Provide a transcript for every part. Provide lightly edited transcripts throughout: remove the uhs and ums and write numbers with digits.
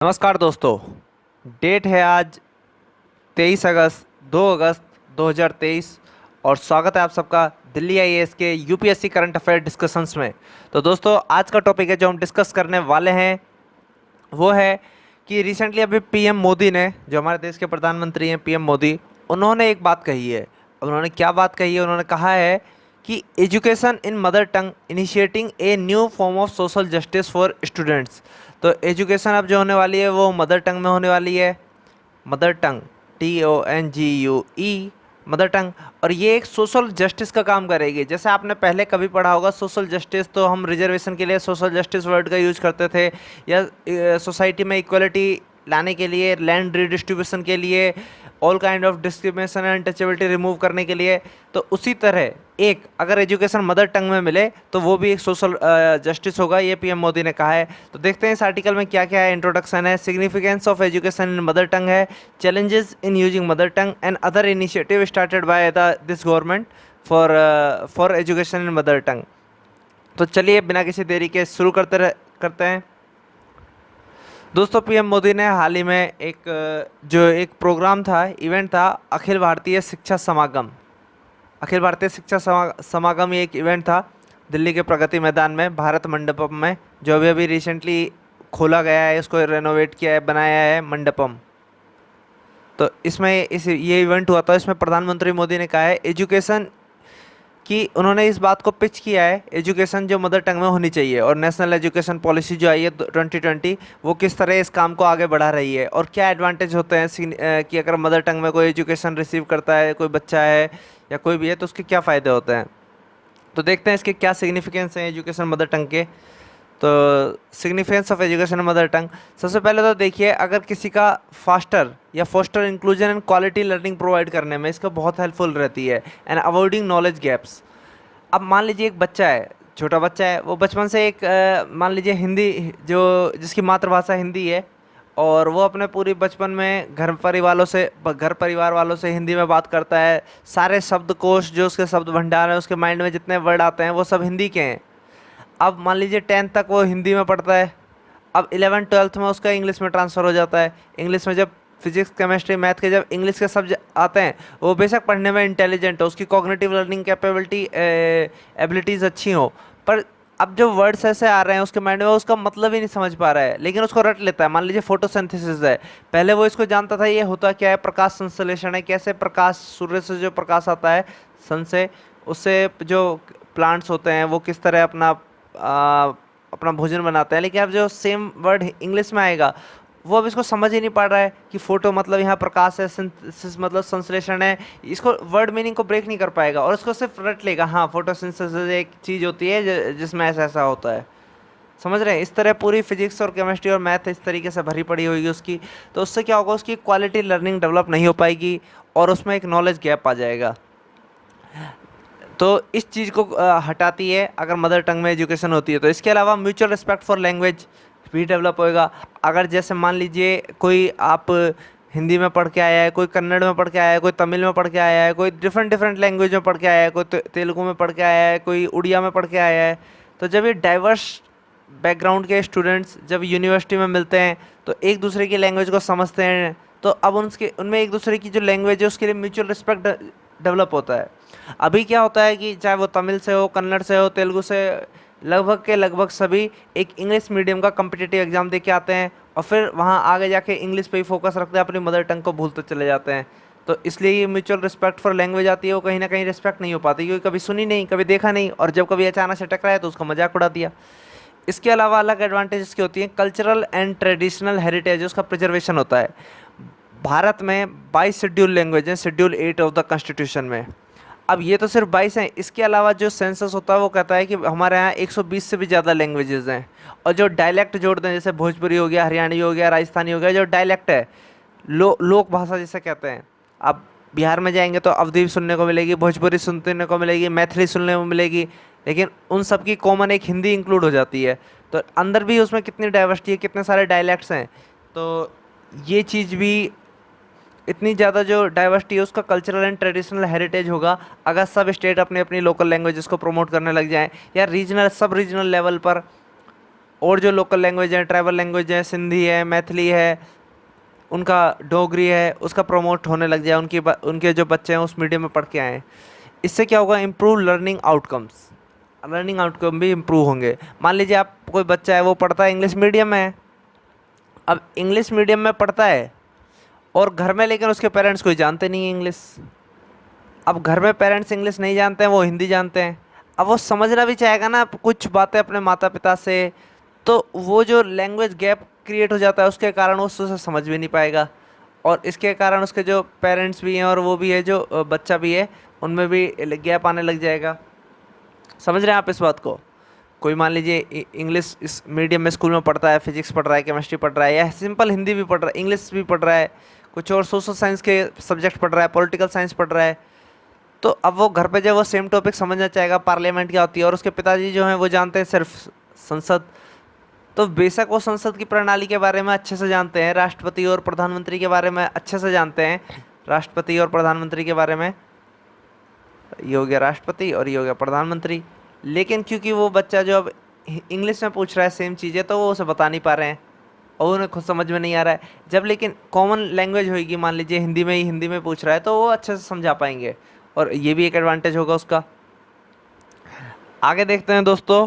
नमस्कार दोस्तों। डेट है आज 23 अगस्त 2 अगस्त 2023 और स्वागत है आप सबका दिल्ली आईएएस के यूपीएससी करंट अफेयर डिस्कशंस में। तो दोस्तों आज का टॉपिक है जो हम डिस्कस करने वाले हैं वो है कि रिसेंटली अभी पीएम मोदी ने, जो हमारे देश के प्रधानमंत्री हैं पीएम मोदी, उन्होंने एक बात कही है। अब उन्होंने क्या बात कही है? उन्होंने कहा है कि education in mother tongue initiating a new form of social justice for students. तो एजुकेशन अब जो होने वाली है वो मदर टंग में होने वाली है। मदर टंग, TONGUE, मदर टंग। और ये एक सोशल जस्टिस का काम करेगी। जैसे आपने पहले कभी पढ़ा होगा सोशल जस्टिस, तो हम रिजर्वेशन के लिए सोशल जस्टिस वर्ड का यूज करते थे, या सोसाइटी में इक्वलिटी लाने के लिए, लैंड रिडिस्ट्रीब्यूशन के लिए, all kind of discrimination and touchability remove करने के लिए। तो उसी तरह एक अगर एजुकेशन मदर टंग में मिले तो वो भी एक सोशल जस्टिस होगा, ये पीएम मोदी ने कहा है। तो देखते हैं इस आर्टिकल में क्या क्या है। इंट्रोडक्शन है, significance of education in mother tongue है, challenges in using mother tongue and other initiative started by the this government for education in mother tongue. तो चलिए बिना किसी देरी के शुरू करते हैं। दोस्तों पीएम मोदी ने हाल ही में एक प्रोग्राम था, इवेंट था, अखिल भारतीय शिक्षा समागम। अखिल भारतीय शिक्षा समागम ये एक इवेंट था दिल्ली के प्रगति मैदान में, भारत मंडपम में, जो अभी अभी रिसेंटली खोला गया है, इसको रेनोवेट किया है, बनाया है मंडपम। तो इसमें ये इवेंट हुआ था। इसमें प्रधानमंत्री मोदी ने कहा है एजुकेशन कि उन्होंने इस बात को पिच किया है एजुकेशन जो मदर टंग में होनी चाहिए, और नेशनल एजुकेशन पॉलिसी जो आई है 2020 वो किस तरह इस काम को आगे बढ़ा रही है और क्या एडवांटेज होते हैं कि अगर मदर टंग में कोई एजुकेशन रिसीव करता है, कोई बच्चा है या कोई भी है, तो उसके क्या फ़ायदे होते हैं। तो देखते हैं इसके क्या सिग्निफिकेंस हैं एजुकेशन मदर टंग के। तो significance of education mother tongue, सबसे पहले तो देखिए, अगर किसी का फास्टर या foster inclusion and quality learning provide करने में इसका बहुत हेल्पफुल रहती है एंड अवॉइडिंग नॉलेज गैप्स। अब मान लीजिए एक बच्चा है, छोटा बच्चा है, वो बचपन से मान लीजिए हिंदी, जो जिसकी मातृभाषा हिंदी है, और वो अपने पूरी बचपन में घर परिवार वालों से हिंदी में बात करता है। सारे शब्दकोश जो उसके शब्द भंडार है, उसके माइंड में जितने वर्ड आते हैं वो सब हिंदी के हैं। अब मान लीजिए 10th तक वो हिंदी में पढ़ता है, अब 11th 12th में उसका इंग्लिश में ट्रांसफ़र हो जाता है। इंग्लिश में जब फिजिक्स केमिस्ट्री मैथ के जब इंग्लिश के सब्जेक्ट आते हैं, वो बेशक पढ़ने में इंटेलिजेंट हो, उसकी कॉग्निटिव लर्निंग कैपेबिलिटी एबिलिटीज़ अच्छी हो, पर अब जो वर्ड्स ऐसे आ रहे हैं उसके माइंड में, उसका मतलब ही नहीं समझ पा रहा है, लेकिन उसको रट लेता है। मान लीजिए फोटोसिंथेसिस है, पहले वो इसको जानता था ये होता क्या है, प्रकाश संश्लेषण है, कैसे प्रकाश, सूर्य से जो प्रकाश आता है सन से, उससे जो प्लांट्स होते हैं वो किस तरह अपना भोजन बनाते हैं। लेकिन अब जो सेम वर्ड इंग्लिश में आएगा, वो अब इसको समझ ही नहीं पा रहा है कि फोटो मतलब यहाँ प्रकाश है, सिंथेसिस मतलब संश्लेषण है। इसको वर्ड मीनिंग को ब्रेक नहीं कर पाएगा और इसको सिर्फ रट लेगा, हाँ फोटोसिंथेसिस एक चीज़ होती है जिसमें ऐसा ऐसा होता है। समझ रहे हैं? इस तरह पूरी फिजिक्स और केमिस्ट्री और मैथ इस तरीके से भरी पड़ी होगी उसकी। तो उससे क्या होगा, उसकी क्वालिटी लर्निंग डेवलप नहीं हो पाएगी और उसमें एक नॉलेज गैप आ जाएगा। तो इस चीज़ को हटाती है अगर मदर टंग में एजुकेशन होती है। तो इसके अलावा म्यूचुअल रिस्पेक्ट फॉर लैंग्वेज भी डेवलप होएगा। अगर जैसे मान लीजिए कोई आप हिंदी में पढ़ के आया है, कोई कन्नड़ में पढ़ के आया है, कोई तमिल में पढ़ के आया है, कोई डिफरेंट डिफरेंट लैंग्वेज में पढ़ के आया है, कोई तेलुगु में पढ़ के आया है, कोई उड़िया में पढ़ के आया है। तो जब ये डाइवर्स बैकग्राउंड के स्टूडेंट्स जब यूनिवर्सिटी में मिलते हैं तो एक दूसरे की लैंग्वेज को समझते हैं, तो अब उनमें एक दूसरे की जो लैंग्वेज है उसके लिए म्यूचुअल रिस्पेक्ट डेवलप होता है। अभी क्या होता है कि चाहे वो तमिल से हो, कन्नड़ से हो, तेलुगु से, लगभग सभी एक इंग्लिश मीडियम का कम्पिटिटिव एग्जाम दे के आते हैं और फिर वहाँ आगे जाके इंग्लिश पे ही फोकस रखते हैं, अपनी मदर टंग को भूलते चले जाते हैं। तो इसलिए ये म्यूचुअल रिस्पेक्ट फॉर लैंग्वेज आती है, वो कहीं ना कहीं रिस्पेक्ट नहीं हो पाती, क्योंकि कभी सुनी नहीं, कभी देखा नहीं, और जब कभी अचानक से टकराया तो उसका मजाक उड़ा दिया। इसके अलावा अलग एडवांटेज इसकी होती हैं, कल्चरल एंड ट्रेडिशनल हेरिटेज उसका प्रिजर्वेशन होता है। भारत में 22 शेड्यूल लैंग्वेज हैं, शेड्यूल 8 ऑफ द कॉन्स्टिट्यूशन में। अब ये तो सिर्फ 22 हैं, इसके अलावा जो सेंसस होता है वो कहता है कि हमारे यहाँ 120 से भी ज़्यादा लैंग्वेजेस हैं। और जो डायलेक्ट जोड़ते हैं, जैसे भोजपुरी हो गया, हरियाणवी हो गया, राजस्थानी हो गया, जो डायलेक्ट है, लोक भाषा जिसे कहते हैं। आप बिहार में जाएंगे तो अवधी सुनने को मिलेगी, भोजपुरी सुनने को मिलेगी, मैथिली सुनने को मिलेगी, लेकिन उन सब की कॉमन एक हिंदी इंक्लूड हो जाती है। तो अंदर भी उसमें कितनी डाइवर्सिटी है, कितने सारे डायलेक्ट्स हैं। तो ये चीज़ भी, इतनी ज़्यादा जो डाइवर्सिटी है उसका कल्चरल एंड ट्रेडिशनल हेरिटेज होगा अगर सब स्टेट अपनी अपनी लोकल लैंग्वेजेस को प्रमोट करने लग जाएं, या रीजनल सब रीजनल लेवल पर और जो लोकल लैंग्वेज है, ट्राइबल लैंग्वेज है, सिंधी है, मैथिली है, उनका डोगरी है, उसका प्रमोट होने लग जाए, उनके जो बच्चे हैं उस मीडियम में पढ़ के आए। इससे क्या होगा, improve learning outcomes, learning outcome भी इम्प्रूव होंगे। मान लीजिए आप कोई बच्चा है वो पढ़ता है इंग्लिश मीडियम में, अब इंग्लिश मीडियम में पढ़ता है और घर में लेकिन उसके पेरेंट्स कोई जानते नहीं है इंग्लिश। अब घर में पेरेंट्स इंग्लिश नहीं जानते हैं, वो हिंदी जानते हैं। अब वो समझना भी चाहेगा ना कुछ बातें अपने माता पिता से, तो वो जो लैंग्वेज गैप क्रिएट हो जाता है उसके कारण वो उसे समझ भी नहीं पाएगा। और इसके कारण उसके जो पेरेंट्स भी हैं और वो भी है जो बच्चा भी है, उनमें भी गैप आने लग जाएगा। समझ रहे हैं आप इस बात को? कोई मान लीजिए इंग्लिश इस मीडियम में स्कूल में पढ़ता है, फिजिक्स पढ़ रहा है, केमिस्ट्री पढ़ रहा है, या सिंपल हिंदी भी पढ़ रहा है, इंग्लिश भी पढ़ रहा है, कुछ और सोशल साइंस के सब्जेक्ट पढ़ रहा है, पॉलिटिकल साइंस पढ़ रहा है। तो अब वो घर पे जब वो सेम टॉपिक समझना चाहेगा, पार्लियामेंट क्या होती है, और उसके पिताजी जो हैं वो जानते हैं सिर्फ संसद, तो बेशक वो संसद की प्रणाली के बारे में अच्छे से जानते हैं, राष्ट्रपति और प्रधानमंत्री के बारे में अच्छे से जानते हैं, राष्ट्रपति और प्रधानमंत्री के बारे में, ये हो गया राष्ट्रपति और ये हो गया प्रधानमंत्री। लेकिन क्योंकि वो बच्चा जो अब इंग्लिश में पूछ रहा है सेम चीज़ें, तो वो उसे बता नहीं पा रहे हैं और उन्हें खुद समझ में नहीं आ रहा है। जब लेकिन कॉमन लैंग्वेज होगी, मान लीजिए हिंदी में ही हिंदी में पूछ रहा है, तो वो अच्छे से समझा पाएंगे और ये भी एक एडवांटेज होगा उसका। आगे देखते हैं दोस्तों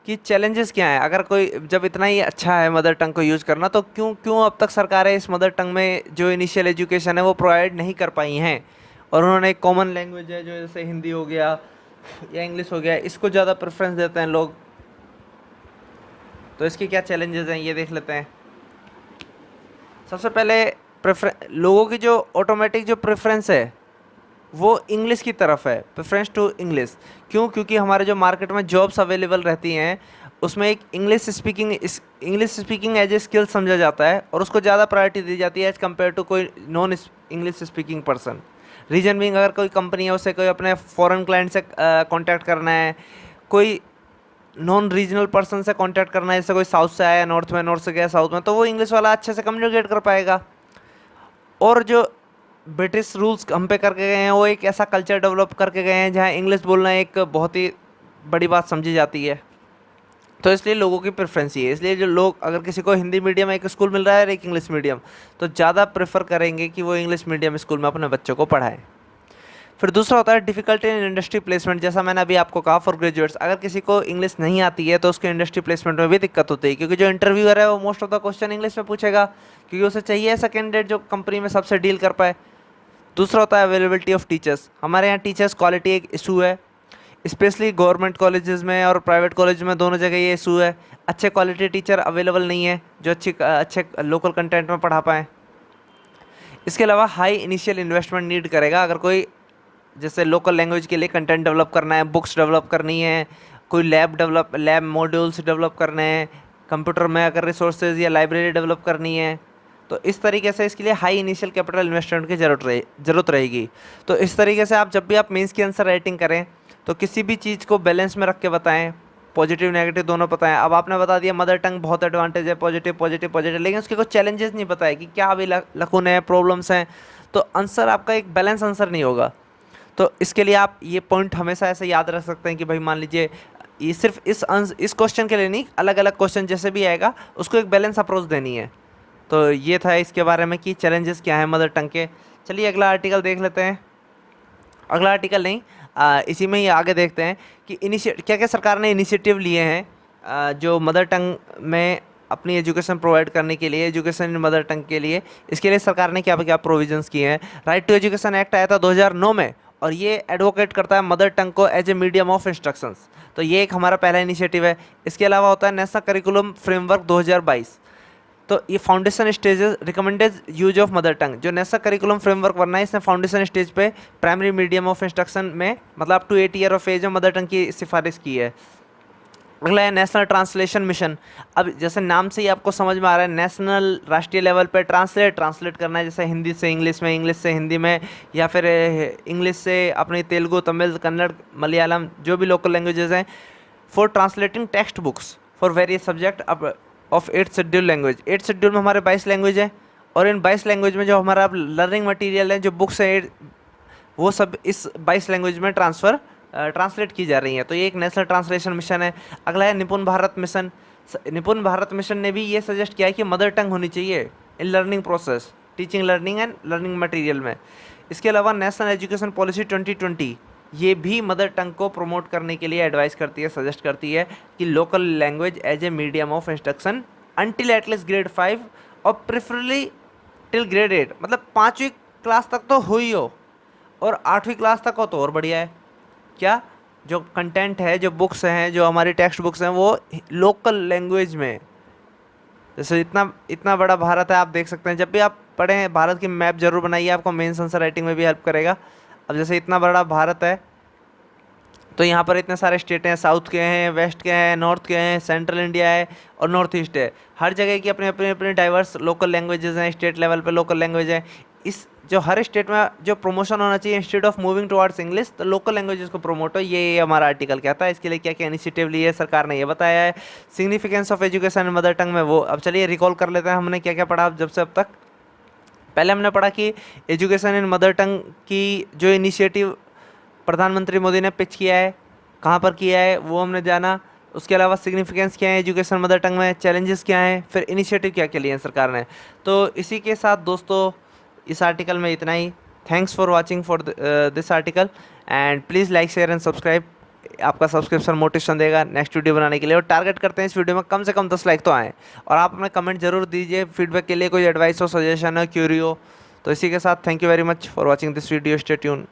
कि चैलेंजेस क्या हैं। अगर कोई जब इतना ही अच्छा है मदर टंग को यूज़ करना, तो क्यों क्यों अब तक सरकारें इस मदर टंग में जो इनिशियल एजुकेशन है वो प्रोवाइड नहीं कर पाई हैं, और उन्होंने एक कॉमन लैंग्वेज है जो जैसे हिंदी हो गया या इंग्लिश हो गया, इसको ज़्यादा प्रेफरेंस देते हैं लोग। तो इसके क्या चैलेंजेस हैं ये देख लेते हैं। सबसे पहले लोगों की जो ऑटोमेटिक जो प्रेफरेंस है वो इंग्लिश की तरफ है, प्रेफरेंस टू इंग्लिश। क्यों? क्योंकि हमारे जो मार्केट में जॉब्स अवेलेबल रहती हैं उसमें एक English speaking as a skill समझा जाता है और उसको ज़्यादा प्रायोरिटी दी जाती है एज कम्पेयर टू कोई non English speaking person. Reason being, अगर कोई कंपनी है उसे कोई अपने फॉरेन क्लाइंट से कांटेक्ट करना है, कोई नॉन रीजनल पर्सन से कांटेक्ट करना है, जैसे कोई साउथ से आया नॉर्थ में, नॉर्थ से गया साउथ में, तो वो इंग्लिश वाला अच्छे से कम्युनिकेट कर पाएगा। और जो ब्रिटिश रूल्स हम पे करके गए हैं, वो एक ऐसा कल्चर डेवलप करके गए हैं जहाँ इंग्लिश बोलना एक बहुत ही बड़ी बात समझी जाती है। तो इसलिए लोगों की प्रेफरेंस ये है। इसलिए जो लोग, अगर किसी को हिंदी मीडियम एक स्कूल मिल रहा है और एक इंग्लिश मीडियम, तो ज़्यादा प्रेफर करेंगे कि वो इंग्लिश मीडियम स्कूल में अपने बच्चों को पढ़ाएं। फिर दूसरा होता है डिफिकल्टी इन इंडस्ट्री प्लेसमेंट। जैसा मैंने अभी आपको कहा, फॉर ग्रेजुएट्स, अगर किसी को इंग्लिश नहीं आती है तो उसके इंडस्ट्री प्लेसमेंट में भी दिक्कत होती है, क्योंकि जो इंटरव्यूअर है वो most of the question English में पूछेगा, क्योंकि उसे चाहिए ऐसा कैंडिडेट जो कंपनी में सबसे डील कर पाए। दूसरा होता है अवेलेबिलिटी ऑफ टीचर्स। हमारे यहाँ टीचर्स क्वालिटी एक इशू है, स्पेशली गवर्नमेंट कॉलेजेस में और प्राइवेट कॉलेज में, दोनों जगह ये इशू है। अच्छे क्वालिटी टीचर अवेलेबल नहीं है जो अच्छे लोकल कंटेंट में पढ़ा पाएँ। इसके अलावा हाई इनिशियल इन्वेस्टमेंट नीड करेगा। अगर कोई जैसे लोकल लैंग्वेज के लिए कंटेंट डेवलप करना है, बुक्स डेवलप करनी है, कोई लैब मॉड्यूल्स डेवलप करने हैं, कंप्यूटर में अगर रिसोर्सेज या लाइब्रेरी डेवलप करनी है, तो इस तरीके से इसके लिए हाई इनिशियल कैपिटल इन्वेस्टमेंट की ज़रूरत रहेगी। तो इस तरीके से आप जब भी आप मेंस की आंसर राइटिंग करें तो किसी भी चीज़ को बैलेंस में रख के बताएं, पॉजिटिव नेगेटिव दोनों बताएं। अब आपने बता दिया मदर टंग बहुत एडवांटेज है, पॉजिटिव पॉजिटिव पॉजिटिव, लेकिन उसके कुछ चैलेंजेस नहीं बताए कि क्या अभी लकुन है, प्रॉब्लम्स हैं, तो आंसर आपका एक बैलेंस आंसर नहीं होगा। तो इसके लिए आप ये पॉइंट हमेशा ऐसे याद रख सकते हैं कि भाई मान लीजिए ये सिर्फ इस क्वेश्चन के लिए नहीं, अलग अलग क्वेश्चन जैसे भी आएगा उसको एक बैलेंस अप्रोच देनी है। तो ये था इसके बारे में कि चैलेंजेस क्या हैं मदर टंग के। चलिए अगला आर्टिकल देख लेते हैं। अगला आर्टिकल नहीं, इसी में ही आगे देखते हैं कि क्या क्या सरकार ने इनिशिएटिव लिए हैं जो मदर टंग में अपनी एजुकेशन प्रोवाइड करने के लिए, एजुकेशन इन मदर टंग के लिए। इसके लिए सरकार ने क्या क्या प्रोविजंस किए हैं। राइट टू एजुकेशन एक्ट आया था 2009 में, और ये एडवोकेट करता है मदर टंग को as a medium of instructions. तो ये एक हमारा पहला इनिशिएटिव है। इसके अलावा होता है नेशनल करिकुलम फ्रेमवर्क 2022। तो ये foundation stages recommended use of mother tongue, जो नेशनल करिकुलम फ्रेमवर्क बनना है, इसने फाउंडेशन स्टेज पे प्राइमरी मीडियम ऑफ इंस्ट्रक्शन में, मतलब up to 8 year of age में मदर टंग की सिफारिश की है। अगला है नेशनल ट्रांसलेशन मिशन। अब जैसे नाम से ही आपको समझ में आ रहा है, नेशनल राष्ट्रीय लेवल पे ट्रांसलेट करना है, जैसे हिंदी से इंग्लिश में, इंग्लिश से हिंदी में, या फिर इंग्लिश से अपनी तेलुगु, तमिल, कन्नड़, मलयालम, जो भी लोकल लैंग्वेजेस हैं, for translating text books for various subject of 8th schedule language. 8th schedule में हमारे 22 लैंग्वेज हैं, और इन 22 लैंग्वेज में जो हमारा लर्निंग मटेरियल है, जो बुक्स हैं, वो सब इस 22 लैंग्वेज में ट्रांसलेट की जा रही हैं। तो ये एक नेशनल ट्रांसलेशन मिशन है। अगला है निपुण भारत मिशन। निपुण भारत मिशन ने भी ये सजेस्ट किया है कि मदर टंग होनी चाहिए in learning process, teaching learning and learning material में। इसके अलावा नेशनल एजुकेशन पॉलिसी 2020 ये भी मदर टंग को प्रमोट करने के लिए एडवाइस करती है, सजेस्ट करती है कि local language as a medium of instruction until at least grade 5 और प्रेफरली टिल ग्रेड 8, मतलब 5वीं क्लास तक तो हो ही हो, और 8वीं क्लास तक हो तो और बढ़िया है। क्या जो कंटेंट है, जो बुक्स हैं, जो हमारी टेक्स्ट बुक्स हैं, वो लोकल लैंग्वेज में। जैसे इतना इतना बड़ा भारत है, आप देख सकते हैं, जब भी आप पढ़ें भारत की मैप जरूर बनाइए, आपको मेंस आंसर राइटिंग में भी हेल्प करेगा। अब जैसे इतना बड़ा भारत है तो यहाँ पर इतने सारे स्टेट हैं, साउथ के हैं, वेस्ट के हैं, नॉर्थ के हैं, सेंट्रल इंडिया है और नॉर्थ ईस्ट है। हर जगह की अपने अपने अपने डाइवर्स लोकल लैंग्वेजेस हैं, स्टेट लेवल पे लोकल लैंग्वेज है। इस जो हर स्टेट में जो प्रमोशन होना चाहिए, instead of moving towards English, तो लोकल लैंग्वेजेस को प्रमोट हो, ये हमारा आर्टिकल कहता है। इसके लिए क्या क्या इनिशिएटिव लिए सरकार ने ये बताया है। Significance of education in mother टंग में वो, अब चलिए रिकॉल कर लेते हैं हमने क्या क्या पढ़ा जब से अब तक। पहले हमने पढ़ा कि एजुकेशन इन मदर टंग की जो इनिशिएटिव प्रधानमंत्री मोदी ने पिच किया है, कहाँ पर किया है, वो हमने जाना। उसके अलावा सिग्निफिकेंस क्या है एजुकेशन मदर टंग में, चैलेंजेस क्या हैं, फिर इनिशिएटिव क्या क्या लिए हैं सरकार ने। तो इसी के साथ दोस्तों इस आर्टिकल में इतना ही। Thanks for watching for this article and please like share and subscribe. आपका सब्सक्रिप्शन मोटिवेशन देगा नेक्स्ट वीडियो बनाने के लिए, और टारगेट करते हैं इस वीडियो में कम से कम 10 लाइक तो आएँ। और आप अपने कमेंट जरूर दीजिए फीडबैक के लिए, कोई एडवाइस हो, सजेशन हो, क्यूरी हो। तो इसी के साथ thank you very much for watching this video, stay tune.